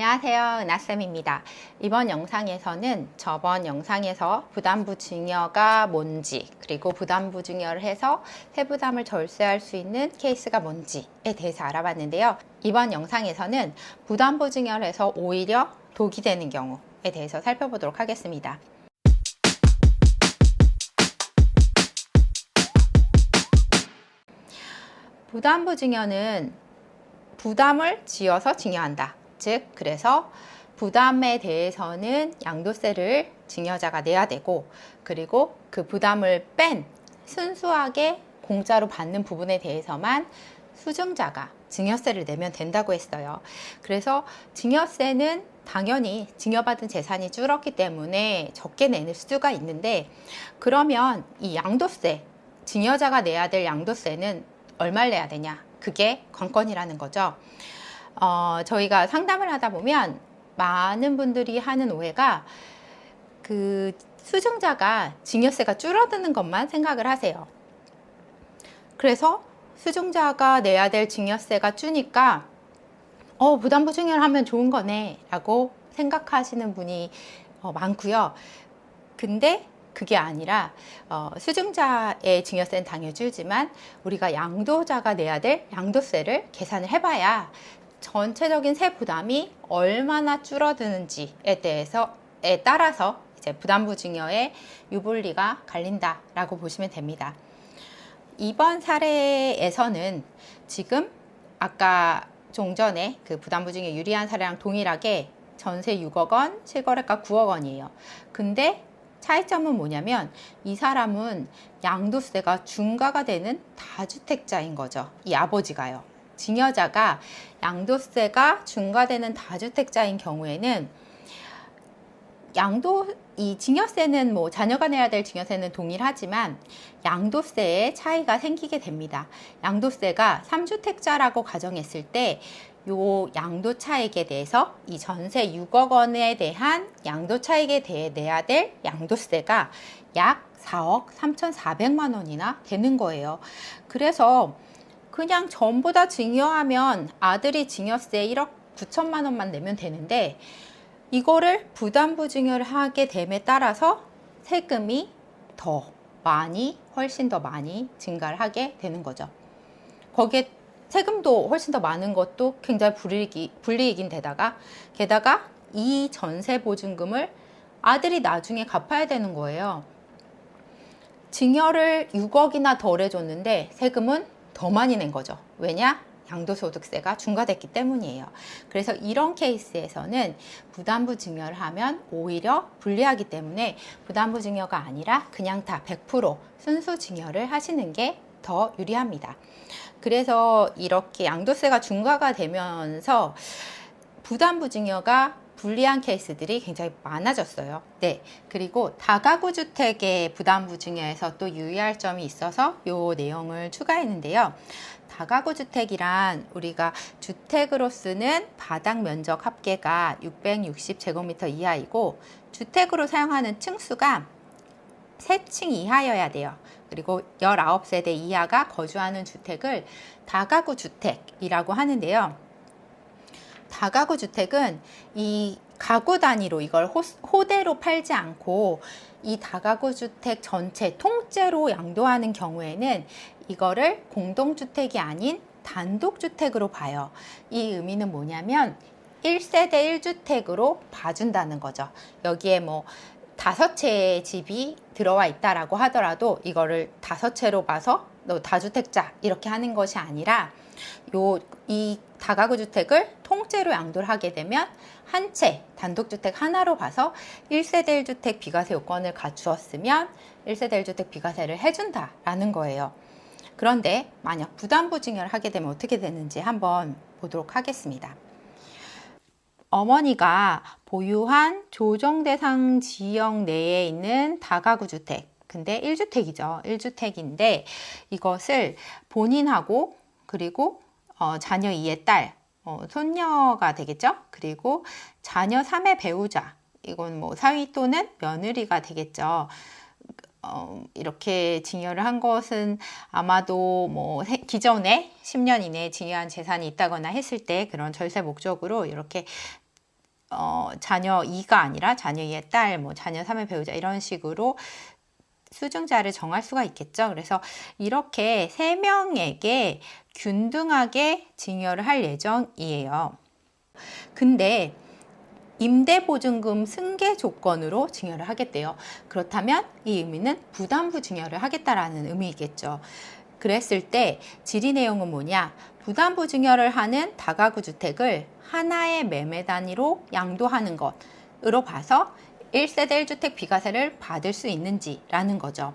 안녕하세요, 은하쌤입니다. 이번 영상에서는 저번 영상에서 부담부 증여가 뭔지, 그리고 부담부 증여를 해서 세부담을 절세할 수 있는 케이스가 뭔지에 대해서 알아봤는데요. 이번 영상에서는 부담부 증여를 해서 오히려 독이 되는 경우에 대해서 살펴보도록 하겠습니다. 부담부 증여는 부담을 지어서 증여한다. 즉, 그래서 부담에 대해서는 양도세를 증여자가 내야 되고, 그리고 그 부담을 뺀 순수하게 공짜로 받는 부분에 대해서만 수증자가 증여세를 내면 된다고 했어요. 그래서 증여세는 당연히 증여받은 재산이 줄었기 때문에 적게 내는 수가 있는데, 그러면 이 양도세, 증여자가 내야 될 양도세는 얼마를 내야 되냐? 그게 관건이라는 거죠. 저희가 상담을 하다 보면 많은 분들이 하는 오해가 그 수증자가 증여세가 줄어드는 것만 생각을 하세요. 그래서 수증자가 내야 될 증여세가 주니까 부담부 증여를 하면 좋은 거네 라고 생각하시는 분이 많고요. 근데 그게 아니라 수증자의 증여세는 당연히 줄지만 우리가 양도자가 내야 될 양도세를 계산을 해봐야 전체적인 세 부담이 얼마나 줄어드는지에 따라서 이제 부담부 증여의 유불리가 갈린다라고 보시면 됩니다. 이번 사례에서는 지금 아까 종전에 그 부담부 증여 유리한 사례랑 동일하게 전세 6억 원, 실거래가 9억 원이에요. 근데 차이점은 뭐냐면 이 사람은 양도세가 중과가 되는 다주택자인 거죠. 이 아버지가요. 증여자가 양도세가 중과되는 다주택자인 경우에는 이 증여세는 자녀가 내야 될 증여세는 동일하지만 양도세에 차이가 생기게 됩니다. 양도세가 3주택자라고 가정했을 때 요 양도 차익에 대해서 이 전세 6억 원에 대한 양도 차익에 대해 내야 될 양도세가 약 4억 3,400만 원이나 되는 거예요. 그래서 그냥 전부 다 증여하면 아들이 증여세 1억 9천만 원만 내면 되는데 이거를 부담부 증여를 하게 됨에 따라서 세금이 훨씬 더 많이 증가를 하게 되는 거죠. 거기에 세금도 훨씬 더 많은 것도 굉장히 불이익인 게다가 이 전세 보증금을 아들이 나중에 갚아야 되는 거예요. 증여를 6억이나 덜 해줬는데 세금은 더 많이 낸 거죠. 왜냐? 양도소득세가 중과됐기 때문이에요. 그래서 이런 케이스에서는 부담부 증여를 하면 오히려 불리하기 때문에 부담부 증여가 아니라 그냥 다 100% 순수 증여를 하시는 게 더 유리합니다. 그래서 이렇게 양도세가 중과가 되면서 부담부 증여가 불리한 케이스들이 굉장히 많아졌어요. 네, 그리고 다가구 주택의 부담부 증여에서 또 유의할 점이 있어서 이 내용을 추가했는데요. 다가구 주택이란 우리가 주택으로 쓰는 바닥 면적 합계가 660제곱미터 이하이고 주택으로 사용하는 층수가 3층 이하여야 돼요. 그리고 19세대 이하가 거주하는 주택을 다가구 주택이라고 하는데요. 다가구 주택은 이 가구 단위로 이걸 호대로 팔지 않고 이 다가구 주택 전체 통째로 양도하는 경우에는 이거를 공동주택이 아닌 단독주택으로 봐요. 이 의미는 뭐냐면 1세대 1주택으로 봐준다는 거죠. 여기에 5채의 집이 들어와 있다라고 하더라도 이거를 5채로 봐서 너 다주택자 이렇게 하는 것이 아니라 이 다가구 주택을 통째로 양도를 하게 되면 한 채 단독주택 하나로 봐서 1세대 1주택 비과세 요건을 갖추었으면 1세대 1주택 비과세를 해준다라는 거예요. 그런데 만약 부담부 증여를 하게 되면 어떻게 되는지 한번 보도록 하겠습니다. 어머니가 보유한 조정대상 지역 내에 있는 다가구 주택, 근데 1주택이죠. 1주택인데 이것을 본인하고 그리고 자녀 2의 딸, 손녀가 되겠죠. 그리고 자녀 3의 배우자, 이건 사위 또는 며느리가 되겠죠. 이렇게 증여를 한 것은 아마도 기존에 10년 이내에 증여한 재산이 있다거나 했을 때 그런 절세 목적으로 이렇게 자녀 2가 아니라 자녀 2의 딸, 뭐 자녀 3의 배우자 이런 식으로 수증자를 정할 수가 있겠죠. 그래서 이렇게 3명에게 균등하게 증여를 할 예정이에요. 근데 임대보증금 승계 조건으로 증여를 하겠대요. 그렇다면 이 의미는 부담부 증여를 하겠다라는 의미이겠죠. 그랬을 때 질의 내용은 뭐냐? 부담부 증여를 하는 다가구 주택을 하나의 매매 단위로 양도하는 것으로 봐서 1세대 1주택 비과세를 받을 수 있는지라는 거죠.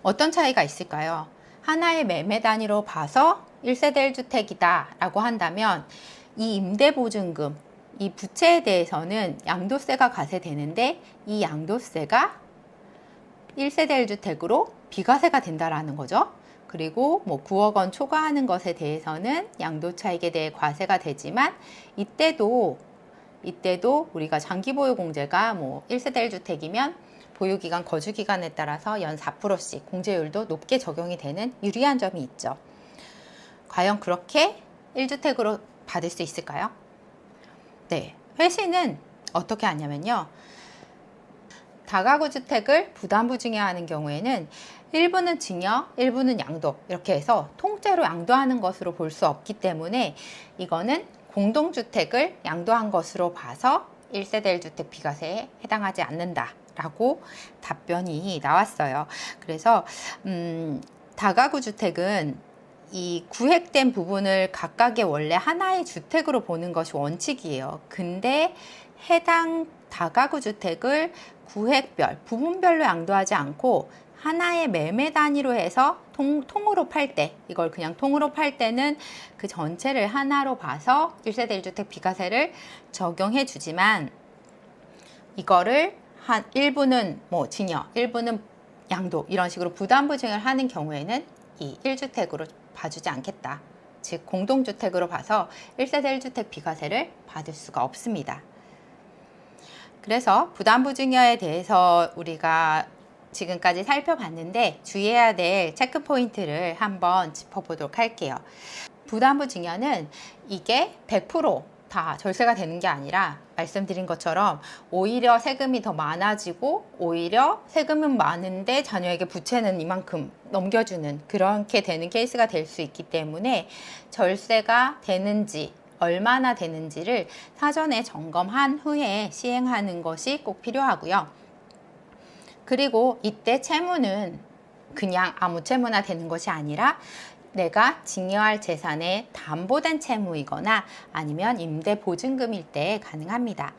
어떤 차이가 있을까요? 하나의 매매 단위로 봐서 1세대 1주택이다 라고 한다면 이 임대보증금, 이 부채에 대해서는 양도세가 과세되는데 이 양도세가 1세대 1주택으로 비과세가 된다라는 거죠. 그리고 뭐 9억 원 초과하는 것에 대해서는 양도차익에 대해 과세가 되지만 이때도 우리가 장기보유공제가 뭐 1세대 1주택이면 보유기간, 거주기간에 따라서 연 4%씩 공제율도 높게 적용이 되는 유리한 점이 있죠. 과연 그렇게 1주택으로 받을 수 있을까요? 네, 회신은 어떻게 하냐면요. 다가구 주택을 부담부 증여하는 경우에는 일부는 증여, 일부는 양도 이렇게 해서 통째로 양도하는 것으로 볼 수 없기 때문에 이거는 공동주택을 양도한 것으로 봐서 1세대 1주택 비과세에 해당하지 않는다라고 답변이 나왔어요. 그래서 다가구 주택은 이 구획된 부분을 각각의 원래 하나의 주택으로 보는 것이 원칙이에요. 근데 해당 다가구 주택을 구획별, 부분별로 양도하지 않고 하나의 매매 단위로 해서 통으로 팔 때, 이걸 그냥 통으로 팔 때는 그 전체를 하나로 봐서 1세대 1주택 비과세를 적용해 주지만 이거를 한 일부는 뭐 증여, 일부는 양도 이런 식으로 부담부 증여를 하는 경우에는 이 1주택으로 봐주지 않겠다. 즉 공동주택으로 봐서 1세대 1주택 비과세를 받을 수가 없습니다. 그래서 부담부 증여에 대해서 우리가 지금까지 살펴봤는데 주의해야 될 체크 포인트를 한번 짚어보도록 할게요. 부담부 증여는 이게 100% 다 절세가 되는 게 아니라 말씀드린 것처럼 오히려 세금이 더 많아지고 오히려 세금은 많은데 자녀에게 부채는 이만큼 넘겨주는 그렇게 되는 케이스가 될 수 있기 때문에 절세가 되는지 얼마나 되는지를 사전에 점검한 후에 시행하는 것이 꼭 필요하고요. 그리고 이때 채무는 그냥 아무 채무나 되는 것이 아니라 내가 증여할 재산에 담보된 채무이거나 아니면 임대보증금일 때 가능합니다.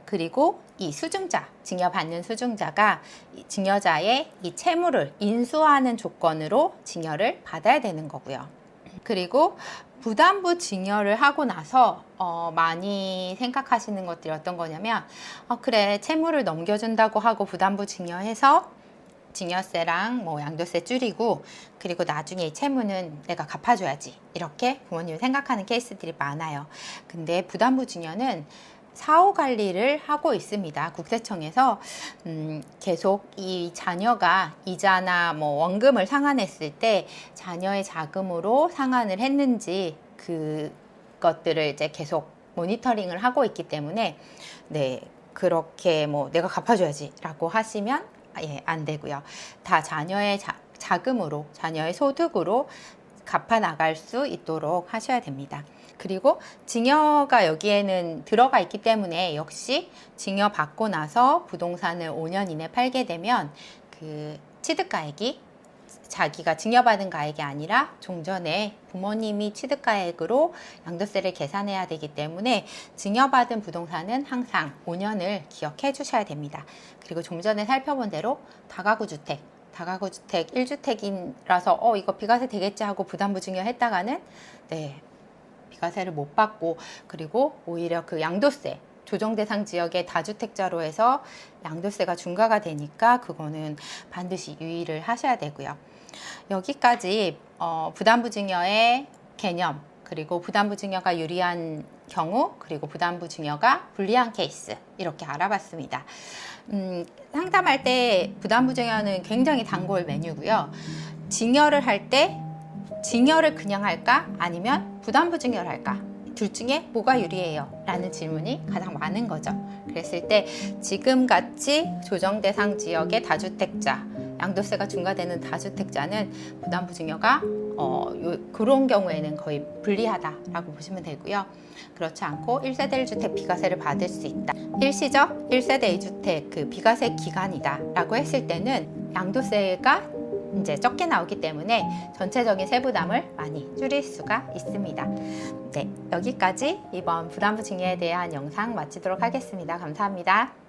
그리고 이 수증자, 증여받는 수증자가 증여자의 이 채무를 인수하는 조건으로 증여를 받아야 되는 거고요. 그리고 부담부 증여를 하고 나서 많이 생각하시는 것들이 어떤 거냐면 그래 채무를 넘겨준다고 하고 부담부 증여해서 증여세랑 뭐 양도세 줄이고 그리고 나중에 이 채무는 내가 갚아줘야지 이렇게 부모님이 생각하는 케이스들이 많아요. 근데 부담부 증여는 사후 관리를 하고 있습니다. 국세청에서 계속 이 자녀가 이자나 뭐 원금을 상환했을 때 자녀의 자금으로 상환을 했는지 그것들을 이제 계속 모니터링을 하고 있기 때문에 네 그렇게 뭐 내가 갚아줘야지라고 하시면 안 되고요. 다 자녀의 자금으로 자녀의 소득으로 갚아 나갈 수 있도록 하셔야 됩니다. 그리고 증여가 여기에는 들어가 있기 때문에 역시 증여 받고 나서 부동산을 5년 이내 팔게 되면 그 취득가액이 자기가 증여받은 가액이 아니라 종전에 부모님이 취득가액으로 양도세를 계산해야 되기 때문에 증여받은 부동산은 항상 5년을 기억해 주셔야 됩니다. 그리고 좀 전에 살펴본 대로 다가구 주택 1주택이라서 이거 비과세 되겠지 하고 부담부 증여했다가는 네 비과세를 못 받고 그리고 오히려 그 양도세 조정 대상 지역의 다주택자로 해서 양도세가 중과가 되니까 그거는 반드시 유의를 하셔야 되고요. 여기까지 부담부 증여의 개념 그리고 부담부 증여가 유리한 경우 그리고 부담부 증여가 불리한 케이스 이렇게 알아봤습니다. 상담할 때 부담부 증여는 굉장히 단골 메뉴고요. 증여를 할 때 증여를 그냥 할까 아니면 부담부 증여를 할까 둘 중에 뭐가 유리해요? 라는 질문이 가장 많은 거죠. 그랬을 때 지금같이 조정대상 지역의 다주택자, 양도세가 중과되는 다주택자는 부담부 증여가 그런 경우에는 거의 불리하다라고 보시면 되고요. 그렇지 않고 1세대 1주택 비과세를 받을 수 있다. 일시적 1세대 2주택 그 비과세 기간이다 라고 했을 때는 양도세가 이제 적게 나오기 때문에 전체적인 세부담을 많이 줄일 수가 있습니다. 네, 여기까지 이번 부담부 증여에 대한 영상 마치도록 하겠습니다. 감사합니다.